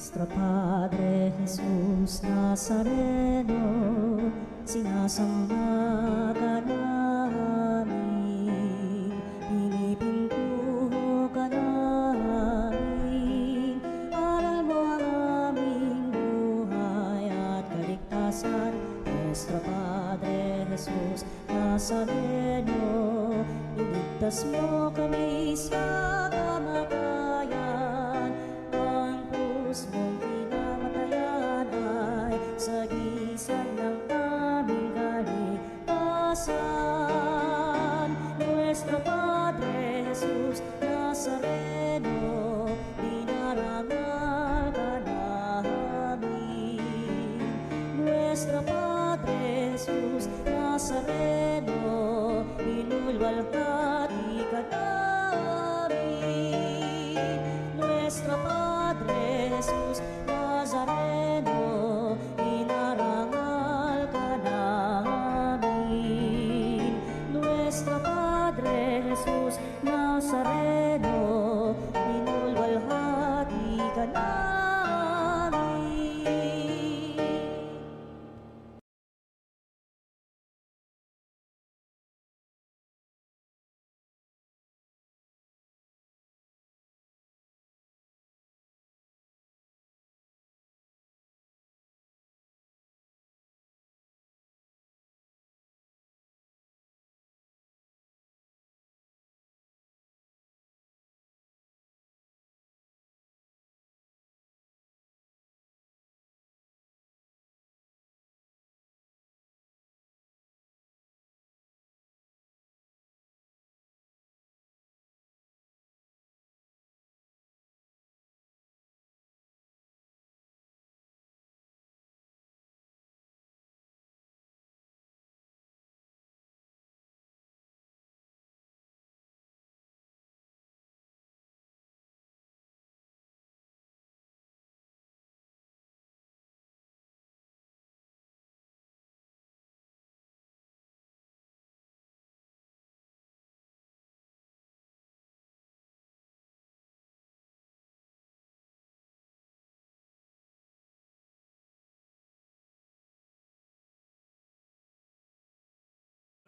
Nuestro Padre Jesús Nazareno, sinasamba ka namin, pinipintuho ka namin, aral mo ang aming buhay at kaligtasan. Nuestro Padre Jesús Nazareno, iligtas mo kami sa kamatayan, ang krus mong pinamatayan ay sagisag ng aming kaligtasan. Nuestro Padre Jesús Nazareno, dinarangal ka namin. Nuestro Padre Jesús Nazareno, inulwalhati ka namin. Nuestro Padre Jesús Nazareno, inarangal ka namin. Nuestro Padre Jesús Nazareno, inulwalhati ka namin.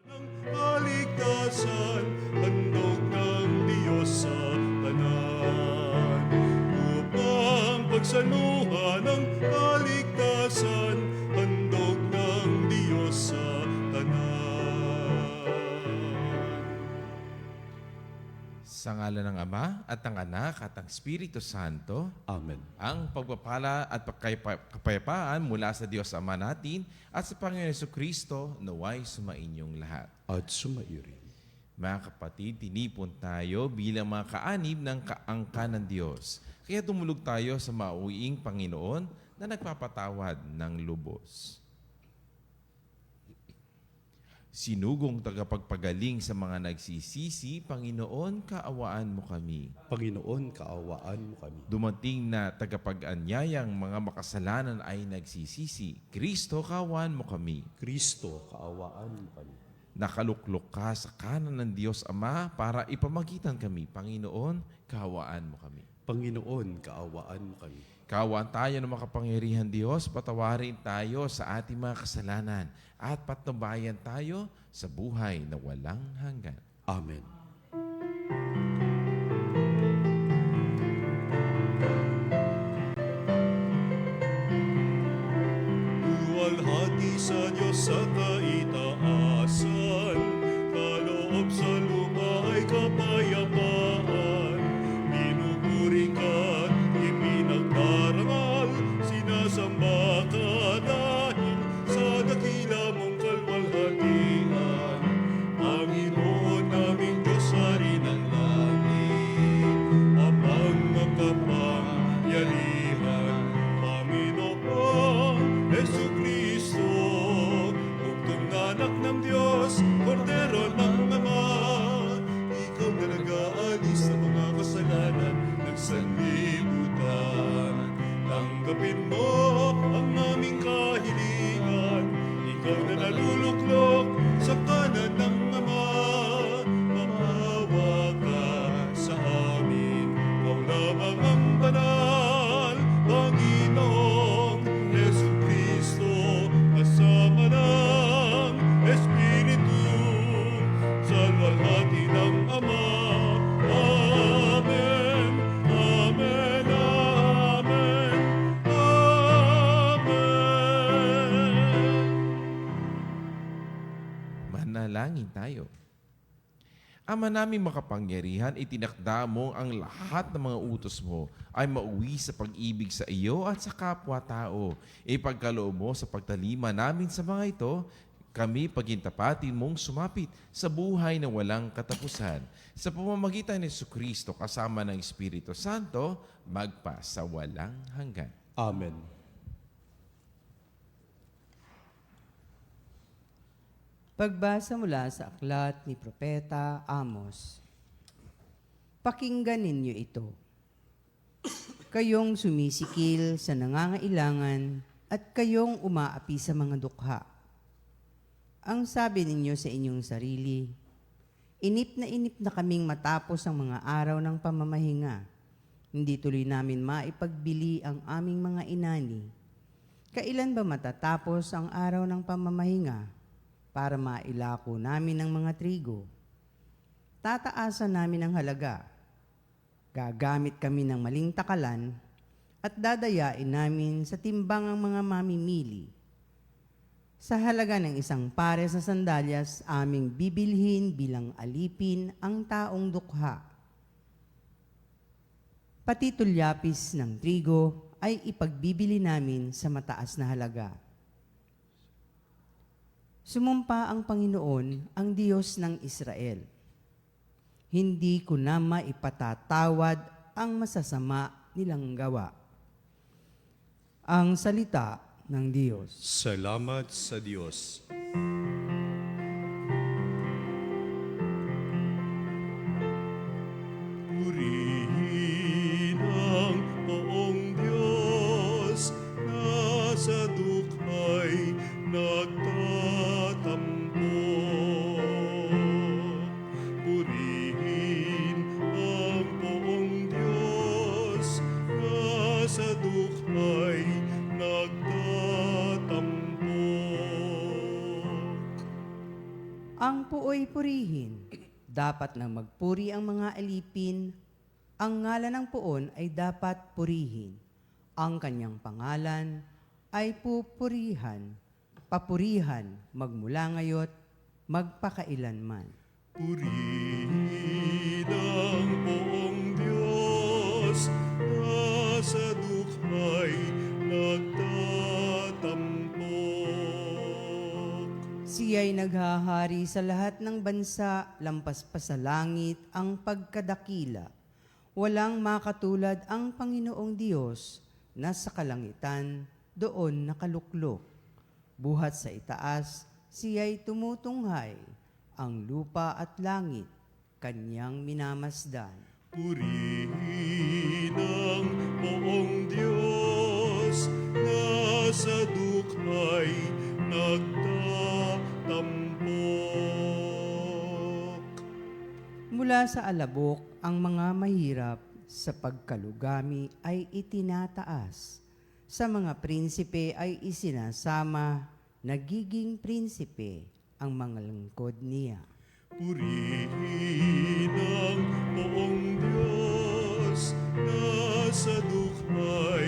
Ng kaligtasan, handog ng Diyos sa tanan. Upang pagsaluhan ng kaligtasan, handog ng Diyos sa tanan. Sa ngalan ng Ama at ng Anak at ng Espiritu Santo, Amen. ang pagpapala at kapayapaan mula sa Diyos Ama natin at sa Panginoon Jesucristo naway sumainyong lahat. At sumairin. Mga kapatid, tinipon tayo bilang mga kaanib ng kaangka ng Diyos. Kaya tumulog tayo sa mauwiing Panginoon na nagpapatawad ng lubos. Sinugong tagapagpagaling sa mga nagsisisi, Panginoon, kaawaan mo kami. Panginoon, kaawaan mo kami. Dumating na tagapag-anyayang mga makasalanan ay nagsisisi, Kristo, kaawaan mo kami. Kristo, kaawaan mo kami. Nakaluklok ka sa kanan ng Diyos Ama para ipamagitan kami. Panginoon, kaawaan mo kami. Panginoon, kaawaan mo kami. Kaawaan tayo ng makapangyarihan Diyos, patawarin tayo sa ating mga kasalanan at patnubayan tayo sa buhay na walang hanggan. Amen. Luwalhati sa Diyos sa kaitaasan, kaloob sa lupa ay kapayapaan. Pinupuri ka't ipinagdarangal, sinasamba ka dahil sa dakila mong kalwalhatian. Panginoon naming Diyos, Manalangin tayo. Ama naming makapangyarihan, itinakda mo ang lahat ng mga utos mo ay mauwi sa pag-ibig sa iyo at sa kapwa-tao. Ipagkaloob mo sa pagtalima namin sa mga ito, kami pagintapatin mong sumapit sa buhay na walang katapusan. Sa pamamagitan ni Jesucristo kasama ng Espiritu Santo, magpa sa walang hanggan. Amen. Pagbasa mula sa aklat ni Propeta Amos. Pakinggan ninyo ito. Kayong sumisikil sa nangangailangan at kayong umaapi sa mga dukha. Ang sabi ninyo sa inyong sarili, inip na kaming matapos ang mga araw ng pamamahinga. Hindi tuloy namin maipagbili ang aming mga inani. Kailan ba matatapos ang araw ng pamamahinga para mailako namin ang mga trigo? Tataasan namin ang halaga. Gagamit kami ng maling takalan at dadayain namin sa timbang ang mga mamimili. Sa halaga ng isang pare sa sandalyas, aming bibilhin bilang alipin ang taong dukha. Pati tulyapis ng trigo ay ipagbibili namin sa mataas na halaga. Sumumpa ang Panginoon, ang Diyos ng Israel. Hindi ko na maipatatawad ang masasama nilang gawa. Ang salita ng Diyos. Salamat sa Diyos. Purihin ang poong Diyos na sa dukhay nagtatampo. Purihin ang poong Diyos na sa dukhay nagtatampo. Ang puoy purihin. Dapat nang magpuri ang mga alipin, ang ngalan ng puon ay dapat purihin. Ang kanyang pangalan ay pupurihan, papurihan, magmula ngayo't magpakailanman. Purihin ang poong Diyos na sa dukhay nagtatampo. Siya'y naghahari sa lahat ng bansa, lampas pa sa langit ang pagkadakila. Walang makatulad ang Panginoong Diyos na sa kalangitan doon nakaluklok. Buhat sa itaas, siya'y tumutunghay, ang lupa at langit, kanyang minamasdan. Purihin ang poong Diyos na sa dukhay nagtatampok. Mula sa alabok, ang mga mahirap sa pagkalugami ay itinataas. Sa mga prinsipe ay isinasama, nagiging prinsipe ang mga lingkod niya. Purihin ang poong Diyos na sa dukhay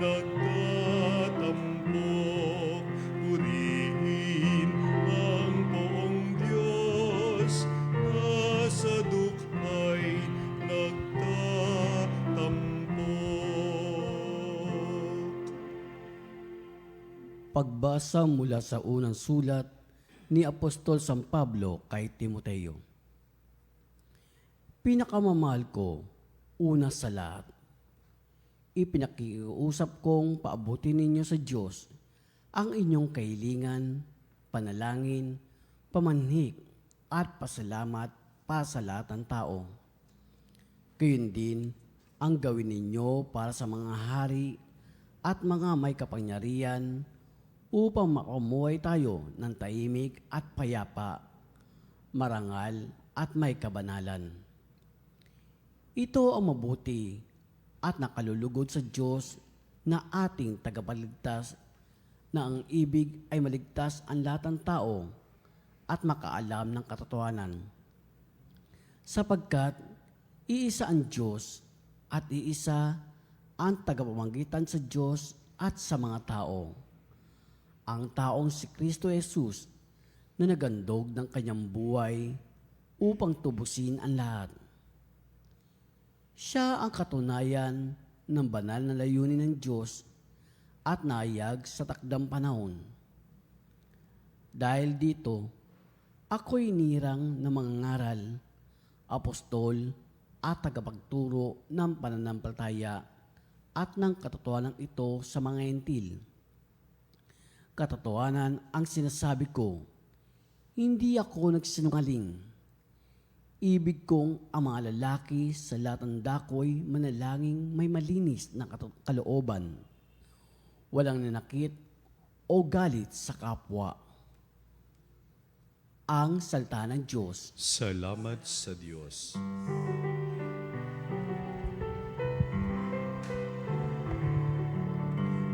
nagtatampok. Purihin ang poong Diyos na sa dukhay nagtatampok. Pagbasa mula sa unang sulat ni Apostol San Pablo kay Timoteo. Pinakamamahal ko, una sa lahat, ipinakiusap kong paabutin ninyo sa Diyos ang inyong kahilingan, panalangin, pamanhik at pasalamat pa sa lahat ng tao. Gayon din ang gawin ninyo para sa mga hari at mga may kapangyarihan upang makamuhay tayo ng tahimik at payapa, marangal at may kabanalan. Ito ang mabuti at nakalulugod sa Diyos na ating tagapagligtas, na ang ibig ay maligtas ang lahat ng tao at makaalam ng katotohanan. Sapagkat iisa ang Diyos at iisa ang tagapamagitan sa Diyos at sa mga tao, ang taong si Kristo Jesus, na nagandog ng kanyang buhay upang tubusin ang lahat. Siya ang katunayan ng banal na layunin ng Diyos at naayag sa takdang panahon. Dahil dito, ako'y nirang ng mga ngaral, apostol at tagapagturo ng pananampalataya at ng katotohanan ito sa mga Hentil. Katotohanan ang sinasabi ko, hindi ako nagsinungaling. Ibig kong ang mga lalaki sa lahat ng dako'y manalangin may malinis na kalooban, walang nanakit o galit sa kapwa. Ang salita ng Diyos. Salamat sa Diyos.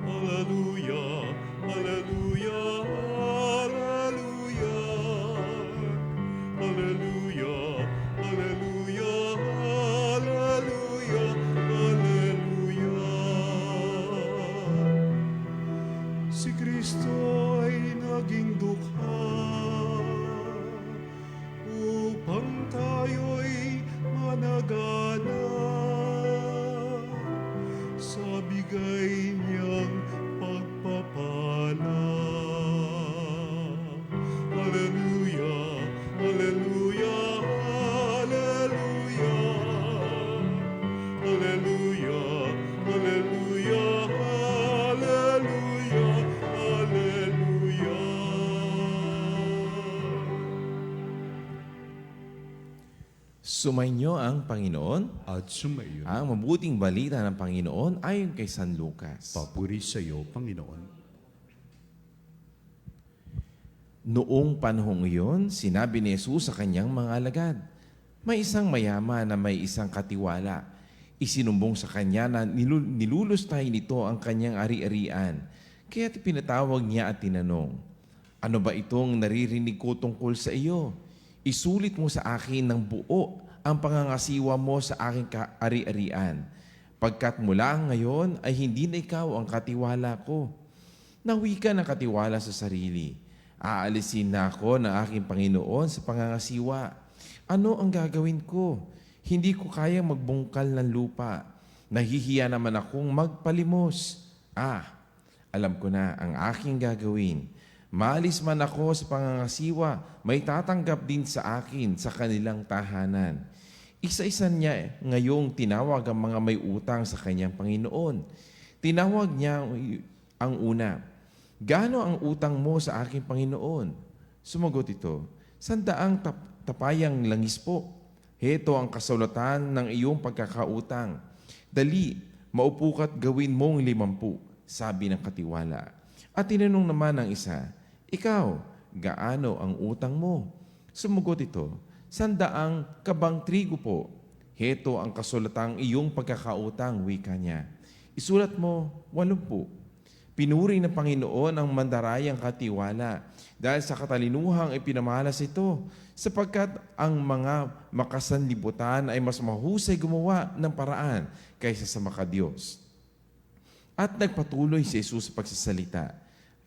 Hallelujah, hallelujah, hallelujah. Hallelujah, hallelujah, hallelujah, hallelujah. Si Kristo ay naging dukha upang tayo'y managana sa bigay niyang pagpapala. Hallelujah, hallelujah, hallelujah. Hallelujah, hallelujah, hallelujah, hallelujah. Sumainyo ang Panginoon. At sumayon, Ang mabuting balita ng Panginoon ayon kay San Lucas. papuri sa iyo, Panginoon. Noong panahong iyon, sinabi ni Jesus sa kanyang mga alagad, may isang mayaman na may isang katiwala. Isinumbong sa kanya na nilulustay nito ang kanyang ari-arian. Kaya't pinatawag niya at tinanong, ano ba itong naririnig ko tungkol sa iyo? Isulit mo sa akin ng buo ang pangangasiwa mo sa aking ari-arian. Pagkat mula ngayon ay hindi na ikaw ang katiwala ko. Nawi ka ng katiwala sa sarili. Aalisin na ako ng aking Panginoon sa pangangasiwa. Ano ang gagawin ko? Hindi ko kayang magbungkal ng lupa. Nahihiya naman akong magpalimos. Alam ko na ang aking gagawin. Maalis man ako sa pangangasiwa, may tatanggap din sa akin sa kanilang tahanan. Isa-isa niya ngayong tinawag ang mga may utang sa kanyang Panginoon. Tinawag niya ang una, gaano ang utang mo sa aking Panginoon? Sumagot ito, 100 tapayang langis po. Heto ang kasulatan ng iyong pagkakautang. Dali, maupo ka't gawin mong 50, sabi ng katiwala. At tinanong naman ng isa, ikaw, gaano ang utang mo? Sumagot ito, 100 kabang trigo po. Heto ang kasulatang iyong pagkakautang, wika niya. Isulat mo 80. Pinuri ng Panginoon ang mandarayang katiwala dahil sa katalinuhang ipinamalas ito, sapagkat ang mga makasanlibutan ay mas mahusay gumawa ng paraan kaysa sa makadiyos. At nagpatuloy si Jesus sa pagsasalita.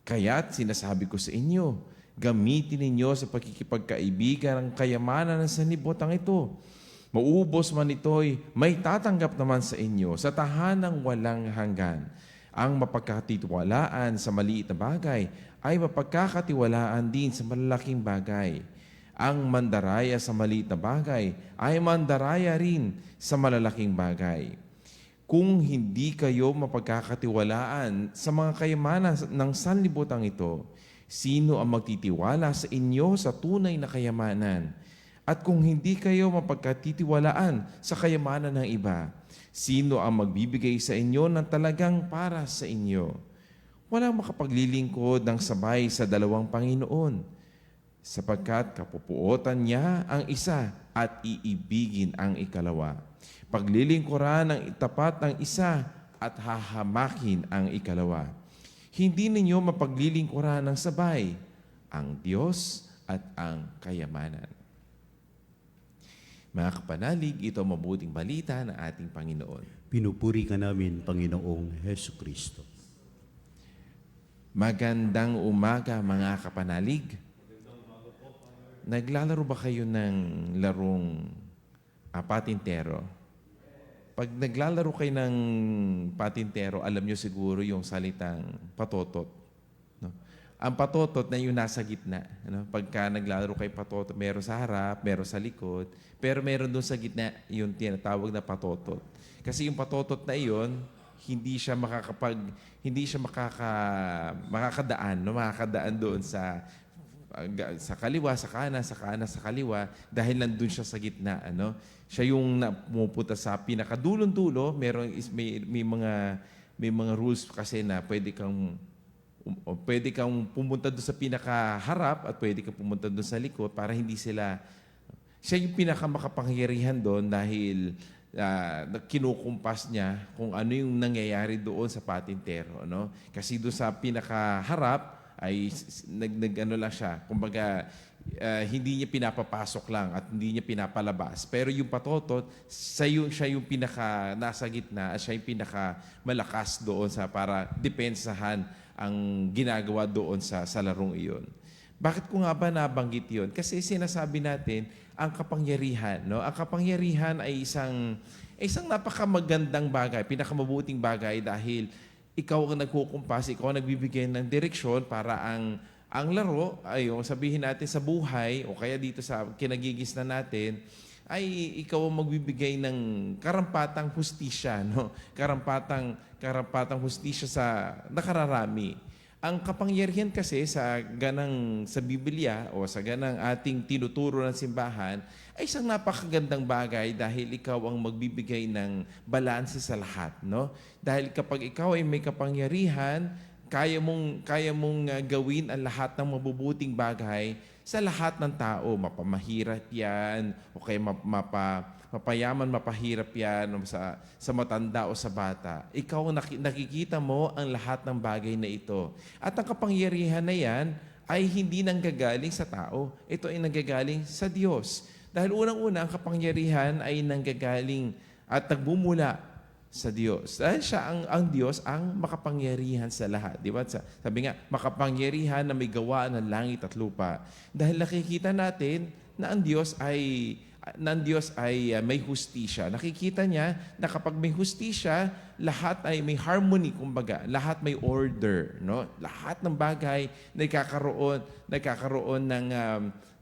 Kaya't sinasabi ko sa inyo, gamitin ninyo sa pagkikipagkaibigan ang kayamanan ng sanlibutan ito. Maubos man ito'y may tatanggap naman sa inyo sa tahanang walang hanggan. Ang mapagkakatiwalaan sa maliit na bagay ay mapagkakatiwalaan din sa malalaking bagay. Ang mandaraya sa maliit na bagay ay mandaraya rin sa malalaking bagay. Kung hindi kayo mapagkakatiwalaan sa mga kayamanan ng sanlibutan ito, sino ang magtitiwala sa inyo sa tunay na kayamanan? At kung hindi kayo mapagkatitiwalaan sa kayamanan ng iba, sino ang magbibigay sa inyo ng talagang para sa inyo? Walang makapaglilingkod ng sabay sa dalawang Panginoon, sapagkat kapupuotan niya ang isa at iibigin ang ikalawa. Paglilingkuran ng itapat ng isa at hahamakin ang ikalawa. Hindi ninyo mapaglilingkuran ng sabay ang Diyos at ang kayamanan. Mga kapanalig, ito ang mabuting balita ng ating Panginoon. Pinupuri ka namin, Panginoong Hesus Kristo. Magandang umaga mga kapanalig. naglalaro ba kayo ng larong patintero? Pag naglalaro kayo ng patintero, alam nyo siguro yung salitang patotot. No? Ang patotot na yung nasa gitna. Ano? Pagka naglalaro kayo patotot, meron sa harap, meron sa likod, pero meron doon sa gitna yung tinatawag na patotot. Kasi yung patotot na iyon, hindi siya makakadaan, no? Makakadaan doon sa kaliwa, sa kanan, sa kanan, sa kaliwa, dahil nandun siya sa gitna. Ano? Siya yung pumupunta sa pinakadulong-dulo. May mga rules kasi na pwede kang pumunta doon sa pinakaharap at pwede kang pumunta doon sa likod para hindi sila... Siya yung pinakamakapangyarihan doon dahil kinukumpas niya kung ano yung nangyayari doon sa patintero. No? Kasi doon sa pinakaharap, ay ano lang siya. Kumbaga, hindi niya pinapapasok lang at hindi niya pinapalabas. Pero yung patotot, siya yung pinaka nasa gitna at siya yung pinaka malakas doon para depensahan ang ginagawa doon sa larong iyon. Bakit ko nga ba nabanggit yun? Kasi sinasabi natin, ang kapangyarihan. No? Ang kapangyarihan ay isang napakamagandang bagay, pinakamabuting bagay dahil ikaw ang nagkukumpas, ikaw ang nagbibigay ng direksyon para ang laro, ay sabihin natin sa buhay o kaya dito sa kinagigisnan natin, ay ikaw ang magbibigay ng karampatang hustisya, no? Karampatang hustisya sa nakararami. Ang kapangyarihan kasi sa Biblia o sa ganang ating tinuturo ng simbahan ay isang napakagandang bagay dahil ikaw ang magbibigay ng balanse sa lahat, no? Dahil kapag ikaw ay may kapangyarihan, kaya mong gawin ang lahat ng mabubuting bagay sa lahat ng tao. Mapamahirap yan, o kaya mapayaman, mapahirap yan sa matanda o sa bata. Ikaw nakikita mo ang lahat ng bagay na ito. At ang kapangyarihan na yan ay hindi nanggagaling sa tao. Ito ay nanggagaling sa Diyos. Dahil unang-una, ang kapangyarihan ay nanggagaling at nagbumula sa Diyos. Dahil siya ang Diyos ang makapangyarihan sa lahat. Di ba? Sabi nga, makapangyarihan na may gawa ng langit at lupa. Dahil nakikita natin na ang Diyos ay may hustisya. Nakikita niya na kapag may hustisya, lahat ay may harmony, kumbaga. Lahat may order. No? Lahat ng bagay nagkakaroon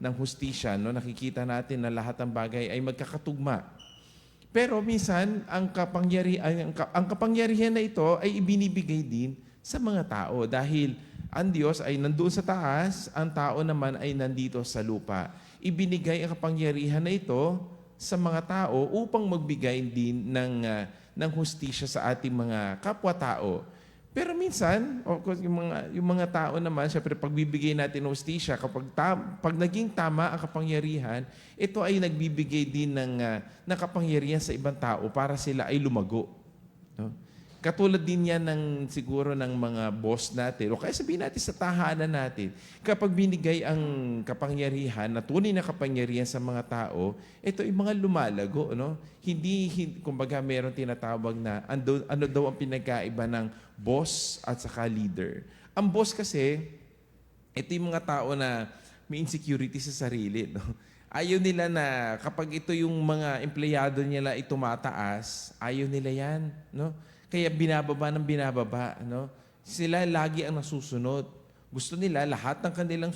ng hustisya. No? Nakikita natin na lahat ng bagay ay magkakatugma. Pero minsan, ang kapangyarihan na ito ay ibinibigay din sa mga tao dahil ang Diyos ay nandoon sa taas, ang tao naman ay nandito sa lupa. Ibinigay ang kapangyarihan na ito sa mga tao upang magbigay din ng hustisya sa ating mga kapwa-tao. Pero minsan, yung mga tao naman, syempre pagbibigay natin ng hustisya, pag naging tama ang kapangyarihan, ito ay nagbibigay din ng kapangyarihan sa ibang tao para sila ay lumago. No? Katulad din yan siguro ng mga boss natin, o kaya sabihin natin sa tahanan natin, kapag binigay ang kapangyarihan, na tunay na kapangyarihan sa mga tao, ito ay mga lumalago. No? Hindi, kumbaga meron tinatawag na, ano daw ang pinagkaiba ng boss at saka leader. Ang boss kasi, ito yung mga tao na may insecurity sa sarili. No? Ayaw nila na kapag ito yung mga empleyado nila ay tumataas, ayaw nila yan. No? Kaya binababa ng binababa. No? Sila lagi ang nasusunod. Gusto nila lahat ng kanilang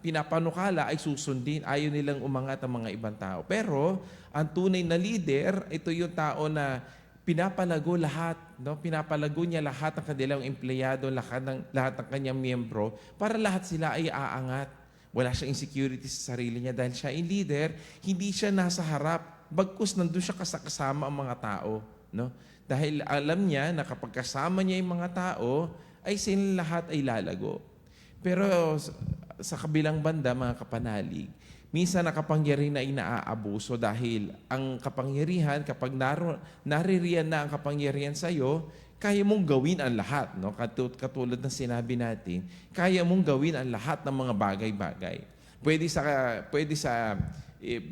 pinapanukala ay susundin. Ayaw nilang umangat ang mga ibang tao. Pero ang tunay na leader, ito yung tao na pinapalago lahat. No? Pinapalago niya lahat ng kanilang empleyado, lahat ng kanyang miyembro para lahat sila ay aangat. Wala siyang insecurity sa sarili niya dahil siya ay leader, hindi siya nasa harap. Bagkus nandun siya kasama ang mga tao. No? Dahil alam niya na kapag kasama niya yung mga tao, ay sila lahat ay lalago. Pero sa kabilang banda, mga kapanalig, minsan ang kapangyarihan ay naaabuso dahil ang kapangyarihan, kapag naririyan na ang kapangyarihan sa iyo, kaya mong gawin ang lahat. No? Katulad ng sinabi natin, kaya mong gawin ang lahat ng mga bagay-bagay. Pwede sa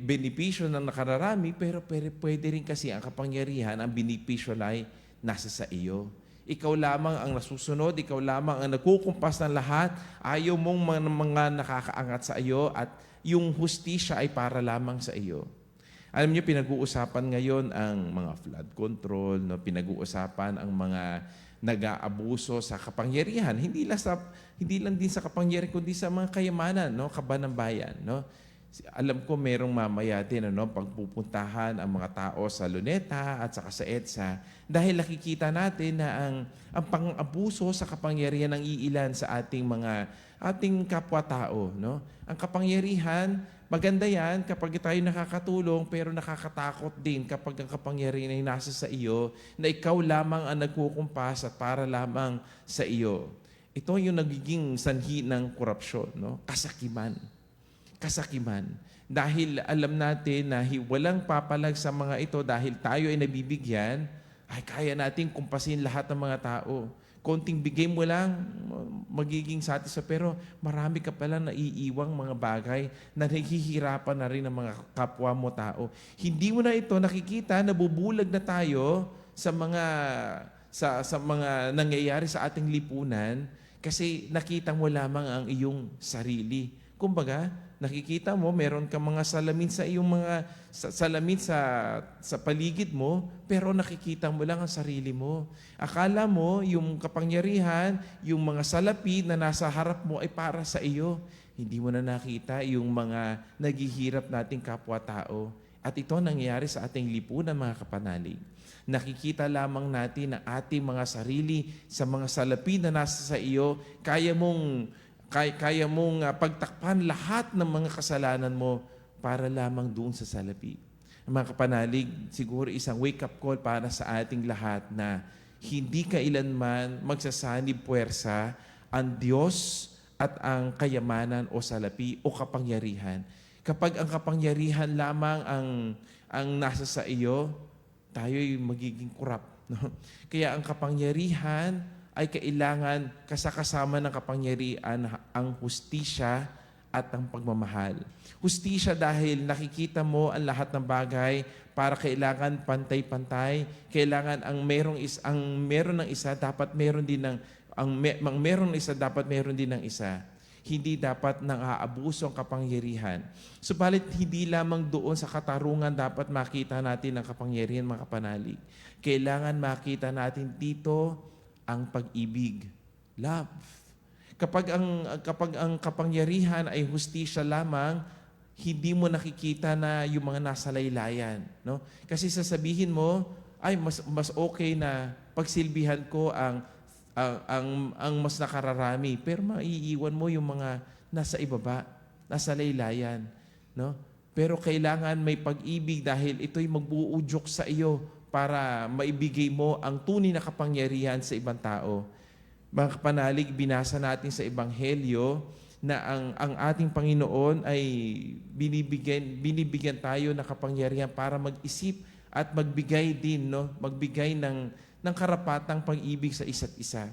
benepisyo ng nakararami, pero pwede rin kasi ang kapangyarihan, ang benepisyo ay nasa sa iyo. Ikaw lamang ang nasusunod, ikaw lamang ang nagkukumpas ng lahat. Ayaw mong mga nakakaangat sa iyo at yung hustisya ay para lamang sa iyo. Alam niyo, pinag-uusapan ngayon ang mga flood control, no? Pinag-uusapan ang mga nag-aabuso sa kapangyarihan. Hindi lang din sa kapangyarihan, kundi sa mga kayamanan, no? Kaba ng bayan. No? Alam ko merong mamaya din pagpupuntahan ang mga tao sa Luneta at saka sa EDSA dahil nakikita natin na ang pang-abuso sa kapangyarihan ng iilan sa ating kapwa-tao. No? Ang kapangyarihan, maganda yan kapag tayo nakakatulong, pero nakakatakot din kapag ang kapangyarihan ay nasa sa iyo na ikaw lamang ang nagkukumpas at para lamang sa iyo. Ito yung nagiging sanhi ng korupsyon, no? Kasakiman. Dahil alam natin na walang papalag sa mga ito dahil tayo ay nabibigyan, ay kaya natin kumpasin lahat ng mga tao. Konting bigay mo lang, magiging satisfied. Pero marami ka pala naiiwang mga bagay na nahihirapan na rin ang mga kapwa mo tao. Hindi mo na ito nakikita, nabubulag na tayo sa mga nangyayari sa ating lipunan kasi nakita mo lamang ang iyong sarili. Kumbaga, nakikita mo, meron ka mga salamin sa iyong salamin sa paligid mo, pero nakikita mo lang ang sarili mo. Akala mo, yung kapangyarihan, yung mga salapi na nasa harap mo ay para sa iyo. Hindi mo na nakita yung mga naghihirap nating kapwa-tao. At ito nangyayari sa ating lipunan, mga kapanalig. Nakikita lamang natin ang ating mga sarili sa mga salapi na nasa sa iyo. Kaya mong pagtakpan lahat ng mga kasalanan mo para lamang doon sa salapi. Mga kapanalig, siguro isang wake-up call para sa ating lahat na hindi kailanman magsasanib puwersa ang Diyos at ang kayamanan o salapi o kapangyarihan. Kapag ang kapangyarihan lamang ang nasa sa iyo, tayo'y magiging corrupt. No? Kaya ang kapangyarihan ay kailangan kasama ng kapangyarihan ang hustisya at ang pagmamahal. Hustisya dahil nakikita mo ang lahat ng bagay para kailangan pantay-pantay. Kailangan ang meron ng isa dapat meron din ng isa. Hindi dapat nang aabuso ang kapangyarihan. Subalit hindi lamang doon sa katarungan dapat makita natin ang kapangyarihan, mga kapanalig. Kailangan makita natin dito ang pag-ibig, love. Kapag ang kapangyarihan ay hustisya lamang, hindi mo nakikita na yung mga nasa laylayan, no? Kasi sasabihin mo, ay mas okay na pagsilbihan ko ang mas nakararami, pero maiiwan mo yung mga nasa ibaba, nasa laylayan, no? Pero kailangan may pag-ibig dahil ito'y magbuudyok sa iyo para maibigay mo ang tunay na kapangyarihan sa ibang tao. Mga kapanalig, binasa natin sa Ebanghelyo na ang ating Panginoon ay binibigyan tayo ng kapangyarihan para mag-isip at magbigay din, no? Magbigay ng karapatang pag-ibig sa isa't isa.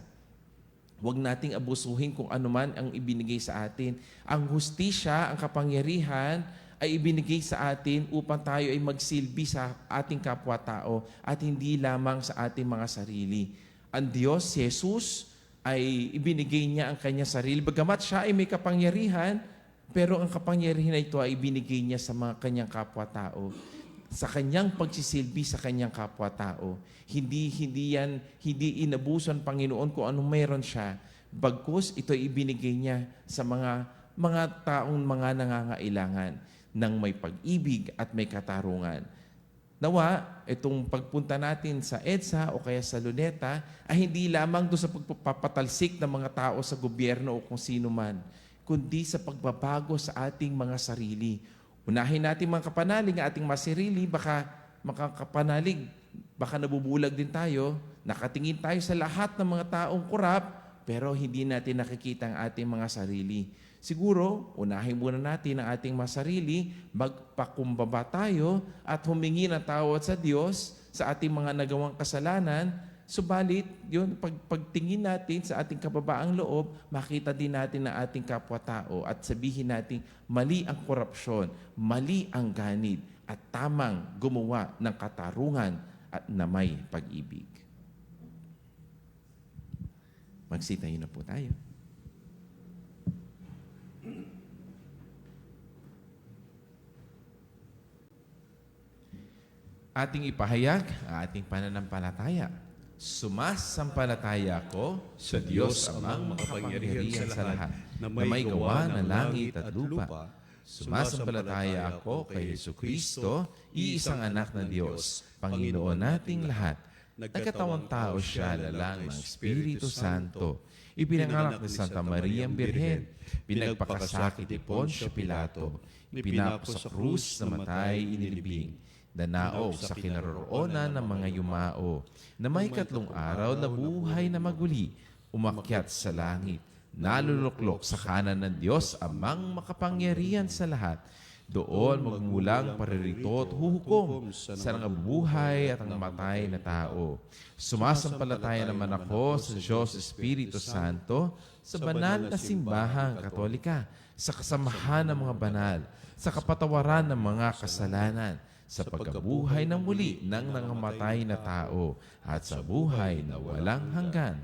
Huwag nating abusuhin kung ano man ang ibinigay sa atin. Ang hustisya, ang kapangyarihan ay ibinigay sa atin upang tayo ay magsilbi sa ating kapwa-tao at hindi lamang sa ating mga sarili. Ang Diyos, si Jesus, ay ibinigay niya ang kanyang sarili. Bagamat siya ay may kapangyarihan, pero ang kapangyarihan na ito ay ibinigay niya sa mga kanyang kapwa-tao. Sa kanyang pagsisilbi sa kanyang kapwa-tao. Hindi inabuso ng Panginoon kung anong meron siya. Bagkus, ito ay ibinigay niya sa mga taong mga nangangailangan ng may pag-ibig at may katarungan. Nawa, itong pagpunta natin sa EDSA o kaya sa Luneta ay hindi lamang doon sa pagpapatalsik ng mga tao sa gobyerno o kung sino man, kundi sa pagbabago sa ating mga sarili. Unahin natin mga kapanalig ang ating masarili, baka nabubulag din tayo, nakatingin tayo sa lahat ng mga taong kurap, pero hindi natin nakikita ang ating mga sarili. Siguro, unahin muna natin ang ating masarili, magpakumbaba tayo at humingi ng tawad sa Diyos sa ating mga nagawang kasalanan. Subalit, yun, pagtingin natin sa ating kababaang loob, makita din natin ang ating kapwa-tao at sabihin natin, mali ang korupsyon, mali ang ganid, at tamang gumawa ng katarungan at na may pag-ibig. Magsitayo na po tayo. Ating ipahayag ang ating pananampalataya. Sumasampalataya ko sa Diyos amang makapangyarihan sa lahat, na may gawa ng langit at lupa. Sumasampalataya ako kay Jesucristo, iisang anak ng Diyos, Panginoon nating lahat. Nagkatawang tao siya lalang ng Espiritu Santo. Ipinanganak ni Santa Maria ang Birhen. Pinagpakasakit ni Poncio Pilato. Ipinako sa krus na matay inilibing. Danaog sa kinaroroonan ng mga yumao, na may 3 araw na buhay na maguli, umakyat sa langit, naluluklok sa kanan ng Diyos amang makapangyarihan sa lahat. Doon magmulang paririto at huhukom sa buhay at ang matay na tao. Sumasampalataya naman ako sa Diyos Espiritu Santo, sa banal na simbahang Katolika, sa kasamahan ng mga banal, sa kapatawaran ng mga kasalanan, sa pagkabuhay ng muli ng nangamatay na tao, at sa buhay na walang hanggan.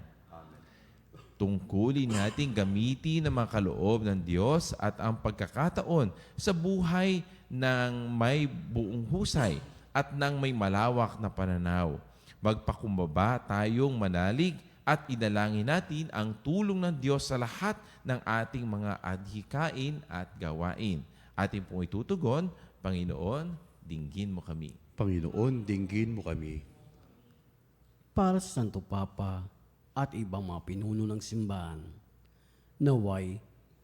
Tungkulin natin gamitin ang mga kaloob ng Diyos at ang pagkakataon sa buhay ng may buong husay at ng may malawak na pananaw. Magpakumbaba tayong manalig at idalangin natin ang tulong ng Diyos sa lahat ng ating mga adhikain at gawain. Ating pong itutugon, Panginoon, dinggin mo kami. Panginoon, dinggin mo kami. Para sa Santo Papa at ibang mga pinuno ng simbahan, naway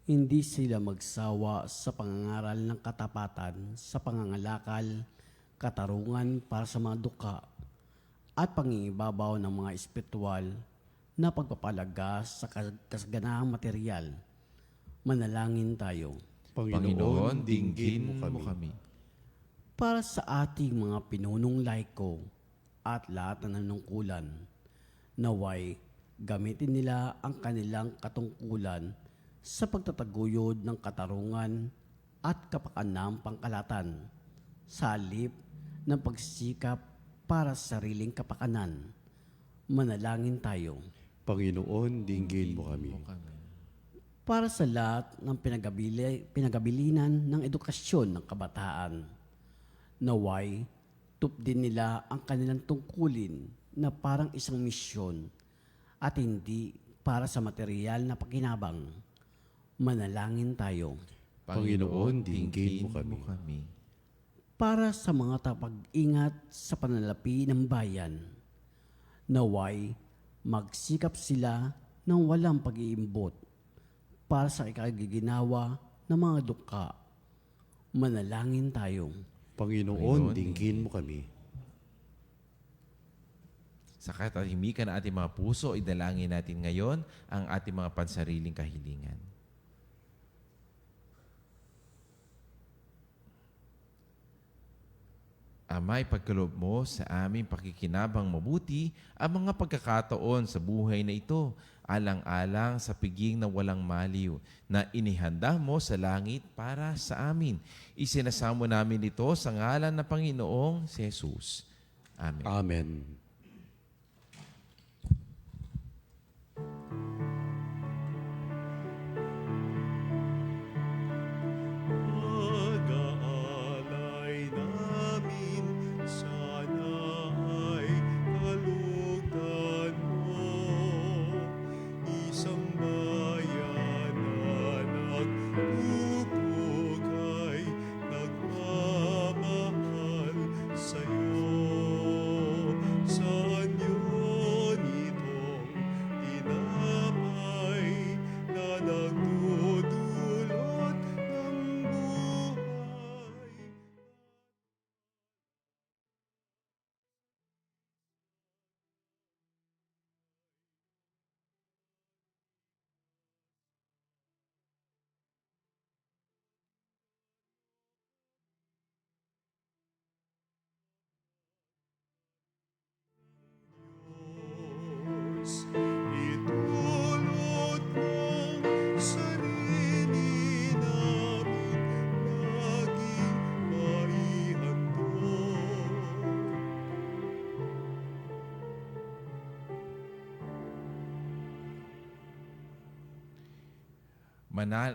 hindi sila magsawa sa pangangaral ng katapatan sa pangangalakal, katarungan para sa mga dukha, at pangingibabaw ng mga espiritual na pagpapalagas sa kasaganahang material. Manalangin tayo. Panginoon, dinggin mo kami. Para sa ating mga pinunong laiko at lahat na nanungkulan, naway gamitin nila ang kanilang katungkulan sa pagtataguyod ng katarungan at kapakanang pangkalatan sa halip ng pagsisikap para sa sariling kapakanan. Manalangin tayo. Panginoon, dinggin mo kami. Para sa lahat ng pinagabilinan ng edukasyon ng kabataan, naway tupdin nila ang kanilang tungkulin na parang isang misyon at hindi para sa material na pakinabang. Manalangin tayo. Panginoon, dinggin mo kami. Para sa mga tapag-ingat sa panalapi ng bayan, naway magsikap sila ng walang pag-iimbot para sa ikagiginawa ng mga dukha. Manalangin tayo. Panginoon, dinggin mo kami. Sa katahimikan ng ating mga puso, idalangin natin ngayon ang ating mga pansariling kahilingan. Ama, ipagkaloob mo sa aming pakikinabang mabuti ang mga pagkakataon sa buhay na ito, alang-alang sa piging na walang maliw, na inihanda mo sa langit para sa amin. Isinasamo namin ito sa ngalan ng Panginoong si Jesus. Amen. Amen. Pag-aalay namin, sana ay kalugdan mo. Isang bayan na nagpupug ay nagmamahal sa'yo. Sa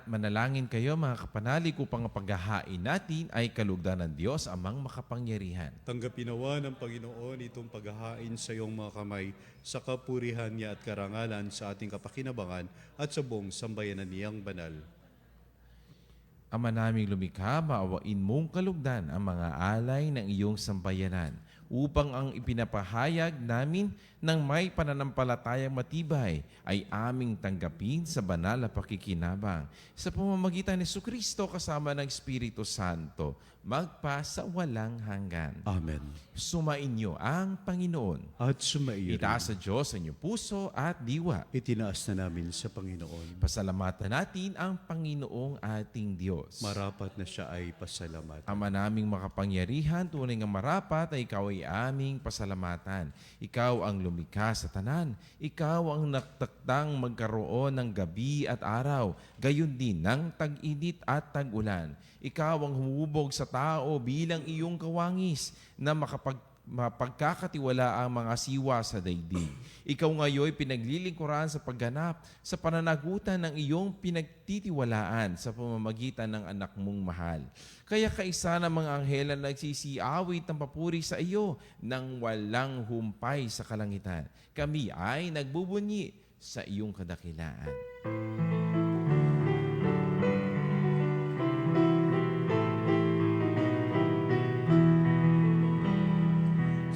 Manalangin kayo mga kapanalig upang ang paghahain natin ay kalugdan ng Diyos amang makapangyarihan. Tanggapin nawa ng Panginoon itong paghahain sa iyong mga kamay sa kapurihan niya at karangalan sa ating kapakinabangan at sa buong sambayanan niyang banal. Ama naming lumikha, maawain mong kalugdan ang mga alay ng iyong sambayanan upang ang ipinapahayag namin ng may pananampalatayang matibay ay aming tanggapin sa banal na pakikinabang sa pamamagitan ni Jesucristo kasama ng Espiritu Santo magpa sa walang hanggan. Amen. Sumainyo ang Panginoon. At sumaiyo Itaas sa Diyos ang inyong puso at diwa. itinaas na namin sa Panginoon. Pasalamatan natin ang Panginoong ating Diyos. Marapat na siya ay pasalamatan. Ama naming makapangyarihan, tunay nga marapat ay ikaw ay aming pasalamatan. Ikaw ang lumikha sa tanan. Ikaw ang nagtakdang magkaroon ng gabi at araw, gayon din ng tag-init at tag-ulan. Ikaw ang humubog sa tao bilang iyong kawangis na mapagkakatiwala ang mga siwa sa daigdig. Ikaw ngayon pinaglilingkuran sa pagganap sa pananagutan ng iyong pinagtitiwalaan sa pamamagitan ng anak mong mahal. Kaya kaisa ng mga anghel na nagsisiawit ng papuri sa iyo nang walang humpay sa kalangitan. Kami ay nagbubunyi sa iyong kadakilaan.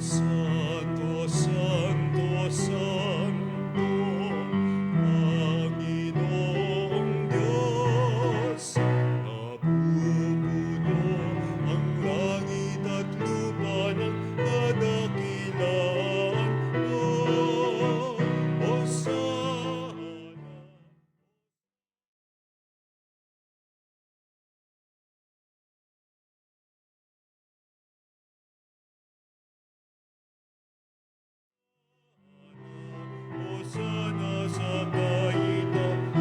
Santo, Santo, Santo, Panginoong Diyos, nabubuno ang langit at lupa ng kadakilaan mo. Hosana. Hosana sa kaitaasan,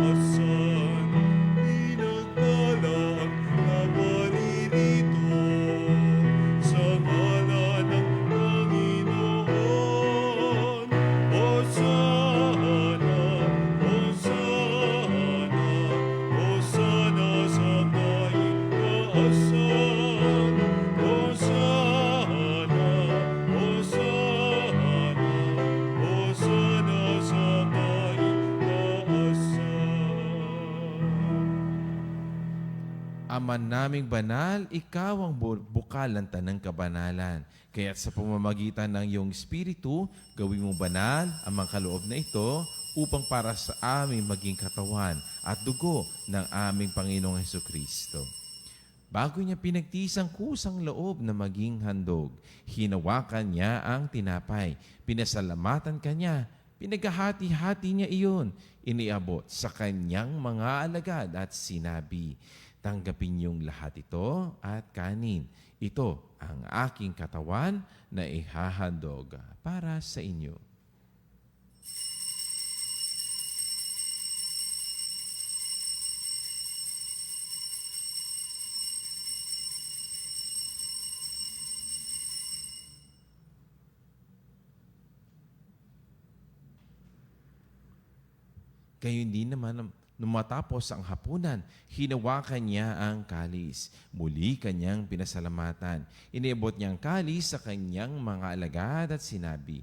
pinagpala ang naparirito sa ngalan ng Panginoon. Hosana, Hosana, Hosana sa kaitaasan. Hosana, Hosana, Hosana sa kaitaasan. Ama naming banal, ikaw ang bukal ng tanang kabanalan. Kaya't sa pamamagitan ng iyong Espiritu, gawin mong banal ang mga kaloob na ito upang para sa aming maging katawan at dugo ng aming Panginoong Hesukristo. Bago niya pinagtiis ang kusang loob na maging handog, hinawakan niya ang tinapay, pinasalamatan kanya, pinaghahati-hati niya iyon, iniabot sa kanyang mga alagad at sinabi, tanggapin niyong lahat ito at kanin. Ito ang aking katawan na ihahandog para sa inyo. Gayon din naman, nung matapos ang hapunan, hinawakan niya ang kalis. Muli kanyang pinasalamatan. Iniabot niya ang kalis sa kanyang mga alagad at sinabi,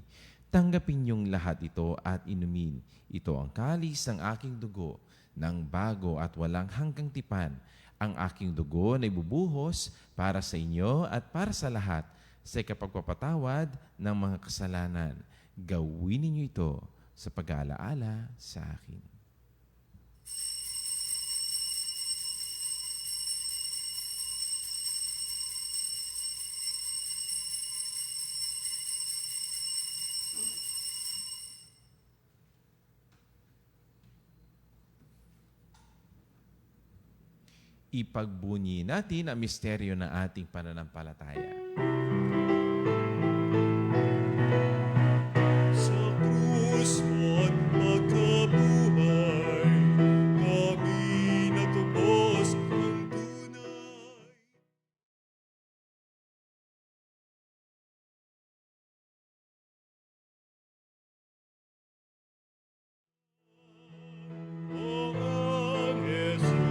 tanggapin niyong lahat ito at inumin. Ito ang kalis ng aking dugo, ng bago at walang hanggang tipan. Ang aking dugo na ibubuhos para sa inyo at para sa lahat sa ikapagpapatawad ng mga kasalanan. Gawin ninyo ito sa pag-aalaala sa akin. Ipagbunyi natin ang misteryo ng ating pananampalataya. Sa krus mo't pagkabuhay, kami natubos ng tunay. O ang Jesus,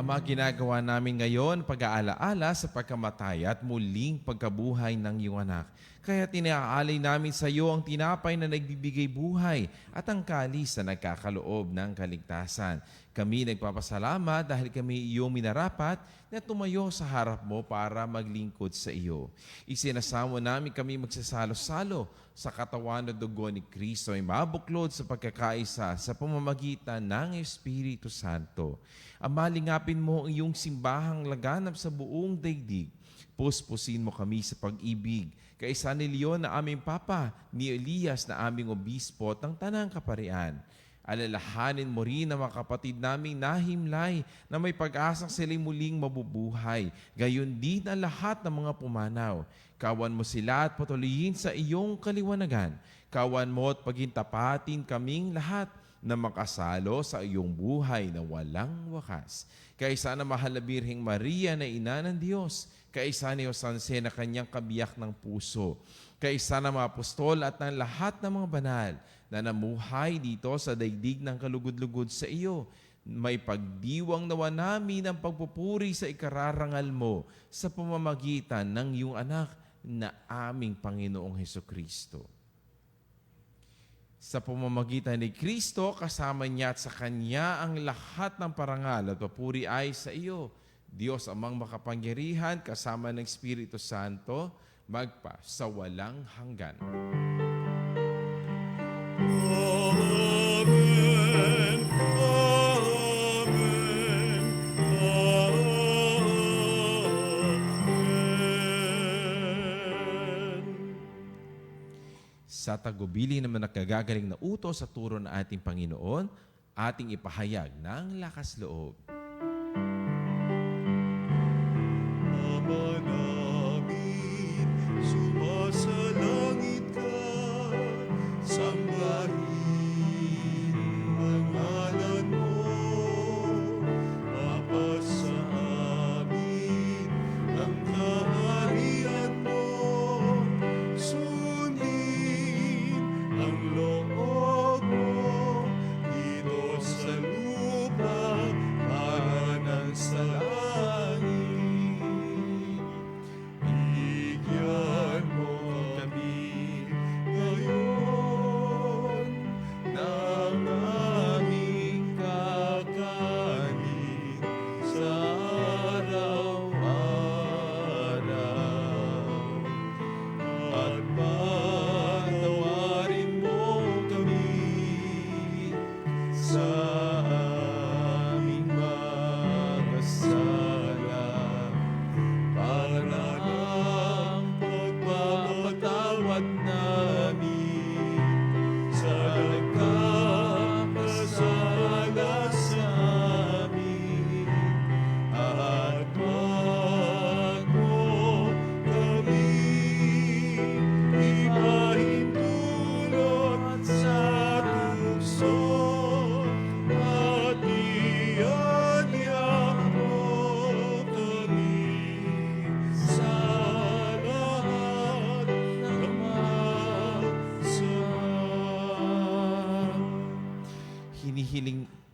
Ama, ginagawa namin ngayon pag-aalaala sa pagkamatay at muling pagkabuhay ng iyong anak. Kaya tinaalay namin sa iyo ang tinapay na nagbibigay buhay at ang kalis na nagkakaloob ng kaligtasan. Kami nagpapasalamat dahil kami iyong minarapat na tumayo sa harap mo para maglingkod sa iyo. Isinasamo namin kami magsasalo-salo sa katawan at dugo ni Kristo ay mabuklod sa pagkakaisa sa pamamagitan ng Espiritu Santo. Ama, lingapin mo ang iyong simbahang laganap sa buong daigdig. Puspusin mo kami sa pag-ibig. Kaisa ni Leon na aming Papa, ni Elias na aming obispo at ng Tanang Kaparian. Alalahanin mo rin ang mga kapatid naming nahimlay na may pag-asang sila'y muling mabubuhay. Gayon din ang lahat ng mga pumanaw. Kawan mo sila at patuloyin sa iyong kaliwanagan. Kawan mo at pagintapatin kaming lahat na makasalo sa iyong buhay na walang wakas. Kaisa na mahal na Birheng Maria na ina ng Diyos, kaisa ni Jose na kanyang kabiyak ng puso, kaisa ng mga apostol at ng lahat ng mga banal na namuhay dito sa daigdig ng kalugod-lugod sa iyo, may pagdiwang nawa namin ang pagpupuri sa ikararangal mo sa pamamagitan ng iyong anak na aming Panginoong Hesukristo. Sa pamamagitan ni Kristo, kasama niya at sa Kanya ang lahat ng parangal at papuri ay sa iyo, Diyos amang makapangyarihan, kasama ng Espiritu Santo, magpa sa walang hanggan. Amen. Amen. Amen. Sa tagubili naman nakagagaling na utos sa turo ng ating Panginoon, ating ipahayag ng lakas loob. Ama namin, sumasalangit ka, sambahin ang ngalan mo, mapasa amin ang kaharian mo, sundin ang loob mo, dito sa lupa para ng sa langit. Bigyan mo kami ngayon ng aming kakanin sa araw-araw. At patawarin mo kami sa aming mga sala, para ang pagpapatawad namin sa nagkakasala sa amin. At wag mo kami ipahintulot sa tukso, at iadya mo kami sa lahat ng masama.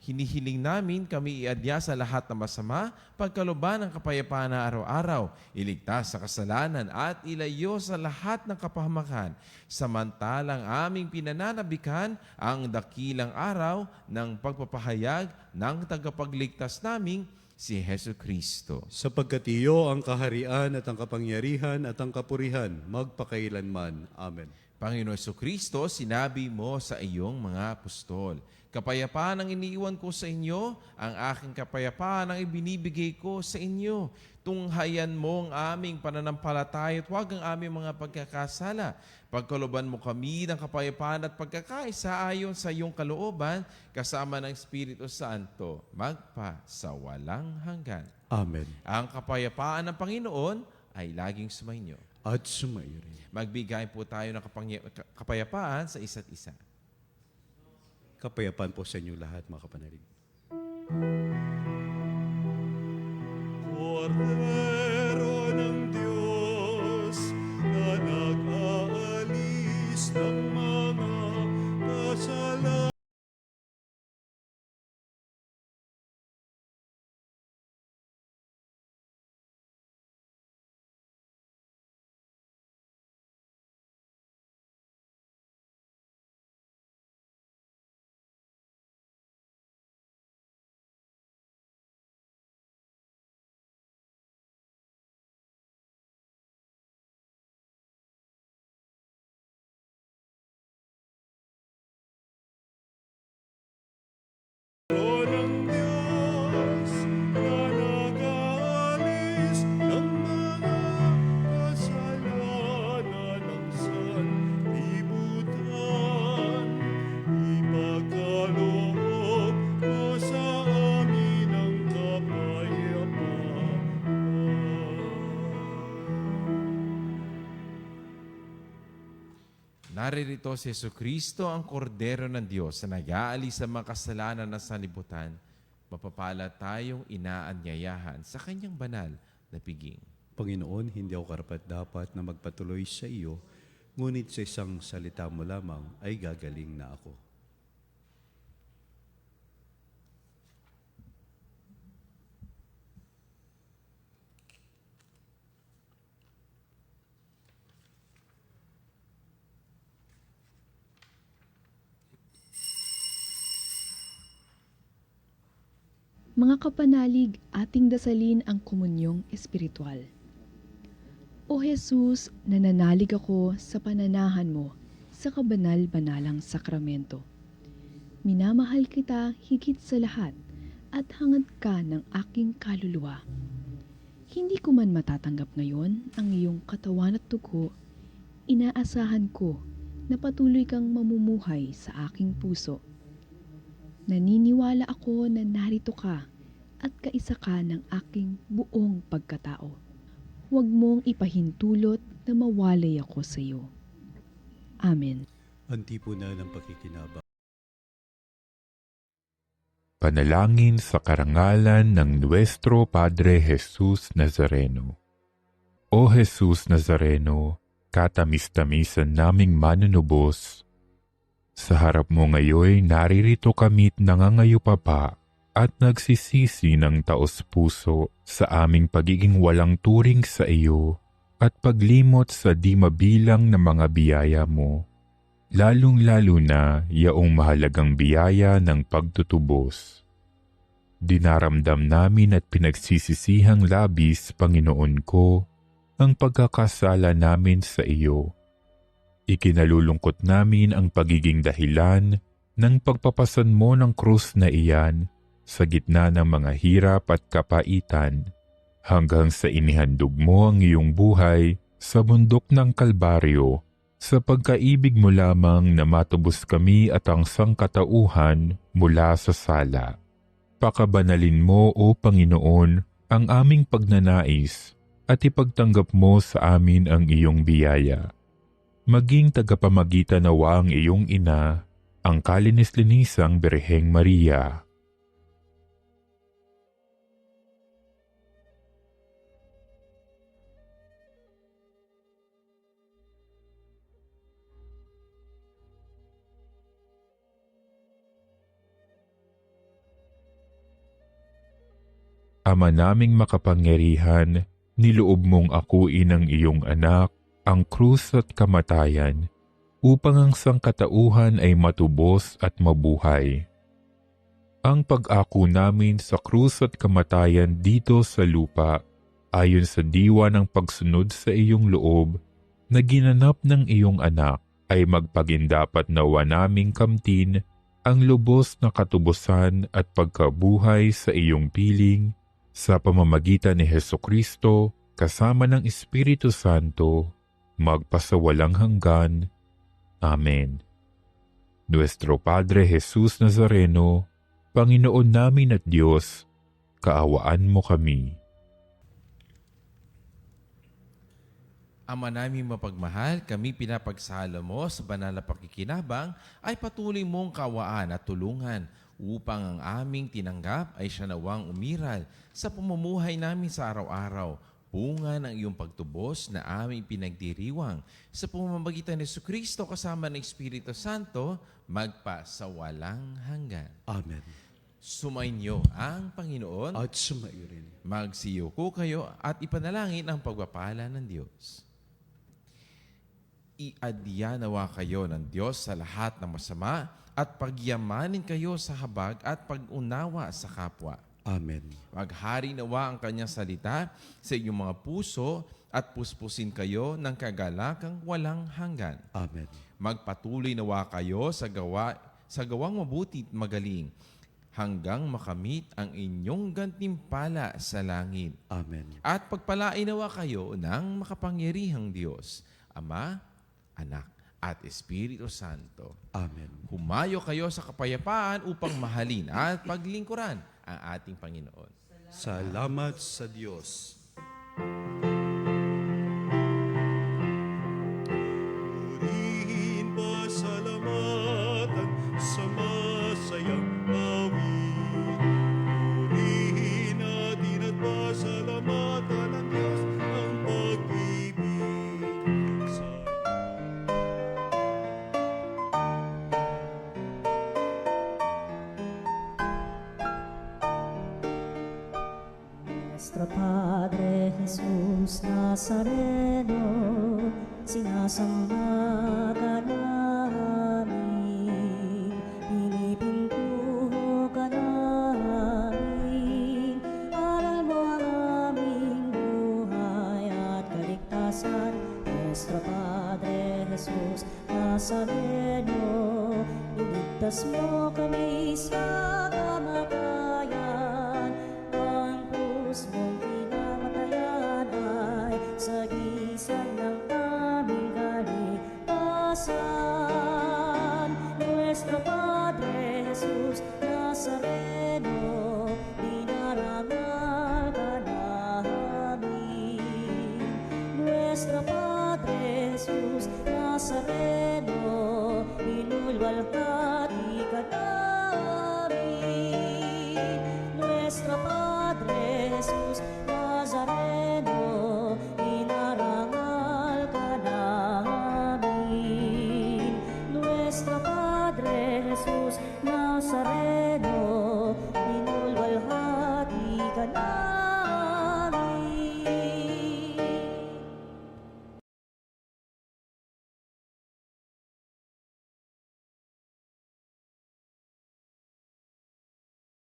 Hinihiling namin kami iadya sa lahat ng masama, pagkaluban ng kapayapaan na araw-araw, iligtas sa kasalanan at ilayo sa lahat ng kapahamakan, samantalang aming pinananabikan ang dakilang araw ng pagpapahayag ng tagapagligtas naming si Hesu Kristo. Sapagkat iyo ang kaharian at ang kapangyarihan at ang kapurihan magpakailanman. Amen. Panginoon Jesucristo, sinabi mo sa iyong mga apostol, kapayapaan ang iniiwan ko sa inyo, ang aking kapayapaan ang ibinibigay ko sa inyo. Tunghayan mo ang aming pananampalataya at huwag ang aming mga pagkakasala. Pagkaluban mo kami ng kapayapaan at pagkakaisa ayon sa iyong kalooban, kasama ng Espiritu Santo, magpa sa walang hanggan. Amen. Ang kapayapaan ng Panginoon ay laging sumainyo. At sumayo rin. Magbigay po tayo ng kapayapaan sa isa't isa. Kapayapaan po sa inyo lahat, mga kapanalig. Kordero ng Diyos na nag-aalis ng mga kasalanan. Naririto si Jesucristo, ang kordero ng Diyos na nag-aalis sa mga kasalanan ng sanlibutan. Mapapala tayong inaanyayahan sa kanyang banal na piging. Panginoon, hindi ako karapat-dapat na magpatuloy sa iyo, ngunit sa isang salita mo lamang ay gagaling na ako. Mga kapanalig, ating dasalin ang komunyong espiritual. O Jesus, nananalig ako sa pananahan mo sa kabanal-banalang sakramento. Minamahal kita higit sa lahat at hangad ka ng aking kaluluwa. Hindi ko man matatanggap ngayon ang iyong katawan at dugo, inaasahan ko na patuloy kang mamumuhay sa aking puso. Naniniwala ako na narito ka at kaisa ka ng aking buong pagkatao. Huwag mong ipahintulot na mawalay ako sa iyo. Amen. Antipona ng pakikinabang. Panalangin sa karangalan ng Nuestro Padre Jesus Nazareno. O Jesus Nazareno, katamis-tamisan naming manunubos, sa harap mo ngayon naririto kami't nangangayupapa at nagsisisi ng taos-puso sa aming pagiging walang turing sa iyo at paglimot sa di mabilang na mga biyaya mo, lalong-lalo na yaong mahalagang biyaya ng pagtutubos. Dinaramdam namin at pinagsisisihang labis, Panginoon ko, ang pagkakasala namin sa iyo. Ikinalulungkot namin ang pagiging dahilan ng pagpapasan mo ng krus na iyan sa gitna ng mga hirap at kapaitan, hanggang sa inihandog mo ang iyong buhay sa bundok ng Kalbaryo, sa pagkaibig mo lamang na matubos kami at ang sangkatauhan mula sa sala. Pakabanalin mo, O Panginoon, ang aming pagnanais at ipagtanggap mo sa amin ang iyong biyaya. Maging tagapamagitan nawa ang iyong ina, ang kalinis-linisang Birheng Maria. Ama naming makapangyarihan, niloob mong akuin ang iyong anak, ang krus at kamatayan, upang ang sangkatauhan ay matubos at mabuhay. Ang pag-ako namin sa krus at kamatayan dito sa lupa, ayon sa diwa ng pagsunod sa iyong loob, na ginanap ng iyong anak, ay magpagindapat nawa naming kamtin ang lubos na katubusan at pagkabuhay sa iyong piling, sa pamamagitan ni Hesukristo, kasama ng Espiritu Santo, magpasawalang hanggan. Amen. Nuestro Padre Jesus Nazareno, Panginoon namin at Diyos, kaawaan mo kami. Ama namin mapagmahal, kami pinapagsalo mo sa banal na pakikinabang ay patuloy mong kawaan at tulungan upang ang aming tinanggap ay siya nawang umiral sa pamumuhay namin sa araw-araw, bunga ng iyong pagtubos na aming pinagdiriwang sa pamamagitan ni Jesucristo kasama ng Espiritu Santo, magpa sa walang hanggan. Amen. Sumainyo ang Panginoon At sumaiyo rin. magsiyuko kayo at ipanalangin ang pagpapala ng Diyos. Iadya nawa kayo ng Diyos sa lahat ng masama at pagyamanin kayo sa habag at pag-unawa sa kapwa. Amen. Maghari nawa ang kanyang salita sa inyong mga puso at puspusin kayo ng kagalakang walang hanggan. Amen. Magpatuloy nawa kayo sa gawang mabuti at magaling hanggang makamit ang inyong gantimpala sa langit. Amen. At pagpalain nawa kayo ng makapangyarihang Diyos, Ama, Anak, at Espiritu Santo. Amen. Humayo kayo sa kapayapaan upang mahalin at paglingkuran ang ating Panginoon. Salamat sa Diyos. Purihin po Nuestro Padre Jesus Nazareno, sinasamba ka namin, pinipintuho ka namin, aral mo ang aming buhay at kaligtasan. Nuestro Padre Jesus Nazareno, iligtas mo kami sa kamatayan. Ang krus mong pinamatayan ay sagisag ng aming kaligtasan. Nuestro Padre Jesus Nazareno, dinarangal ka namin. Nuestro Padre Jesus Nazareno, inulwalhati ka namin. Nuestro Padre Jesus Nazareno, inarangal ka namin. Nuestro Padre Jesus Nazareno,